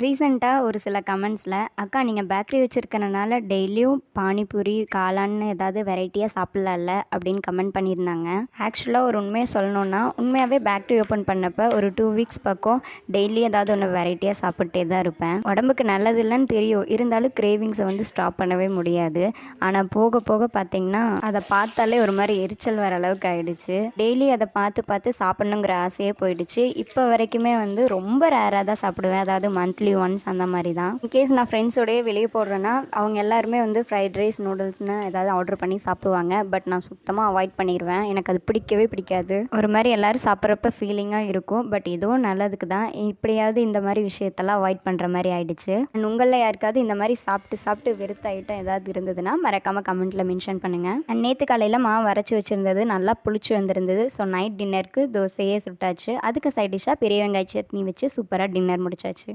ரீசெண்டாக ஒரு சில கமெண்ட்ஸில் அக்கா நீங்கள் பேக்கரி வச்சுருக்கறனால டெய்லியும் பானிபூரி காளான்னு ஏதாவது வெரைட்டியாக சாப்பிட்லாம்ல அப்படின்னு கமெண்ட் பண்ணியிருந்தாங்க. ஆக்சுவலாக ஒரு உண்மையை சொல்லணுன்னா உண்மையாகவே பேக்கரி ஓப்பன் பண்ணப்போ ஒரு 2 வீக்ஸ் பக்கம் டெய்லி ஏதாவது ஒன்று வெரைட்டியாக சாப்பிட்டே தான் இருப்பேன். உடம்புக்கு நல்லது இல்லைன்னு தெரியும், இருந்தாலும் கிரேவிங்ஸை வந்து ஸ்டாப் பண்ணவே முடியாது. ஆனால் போக போக பார்த்தீங்கன்னா அதை பார்த்தாலே ஒரு மாதிரி எரிச்சல் வர அளவுக்கு ஆயிடுச்சு. டெய்லி அதை பார்த்து பார்த்து சாப்பிட்ணுங்கிற ஆசையே போயிடுச்சு. இப்போ வரைக்குமே வந்து ரொம்ப ரேராக தான் சாப்பிடுவேன், அதாவது மந்த்லி ஒன்ஸ் அந்த மாதிரி தான். இன்கேஸ் நான் ஃப்ரெண்ட்ஸோடய வெளியே போடுறேன்னா அவங்க எல்லாருமே வந்து ஃப்ரைட் ரைஸ் நூடுல்ஸ்னு ஏதாவது ஆர்டர் பண்ணி சாப்பிடுவாங்க. பட் நான் சுத்தமாக அவாய்ட் பண்ணிடுவேன், எனக்கு அது பிடிக்கவே பிடிக்காது. ஒரு மாதிரி எல்லோரும் சாப்பிட்றப்ப ஃபீலிங்காக இருக்கும். பட் இதுவும் நல்லதுக்கு தான். இப்படியாவது இந்த மாதிரி விஷயத்தெல்லாம் அவாய்ட் பண்ணுற மாதிரி ஆயிடுச்சு. அண்ட் உங்களில் யாருக்காவது இந்த மாதிரி சாப்பிட்டு சாப்பிட்டு வெறுத்த ஐட்டம் ஏதாவது இருந்ததுன்னா மறக்காமல் கமெண்ட்டில் மென்ஷன் பண்ணுங்கள். அண்ட் நேற்று காலையில் மாவு அரைச்சி வச்சுருந்தது நல்லா புளிச்சு வந்திருந்தது. ஸோ நைட் டின்னருக்கு தோசையே சுட்டாச்சு. அதுக்கு சைட் டிஷ்ஷாக பெரிய வெங்காய சட்னி வச்சு சூப்பராக டின்னர் முடிச்சாச்சு.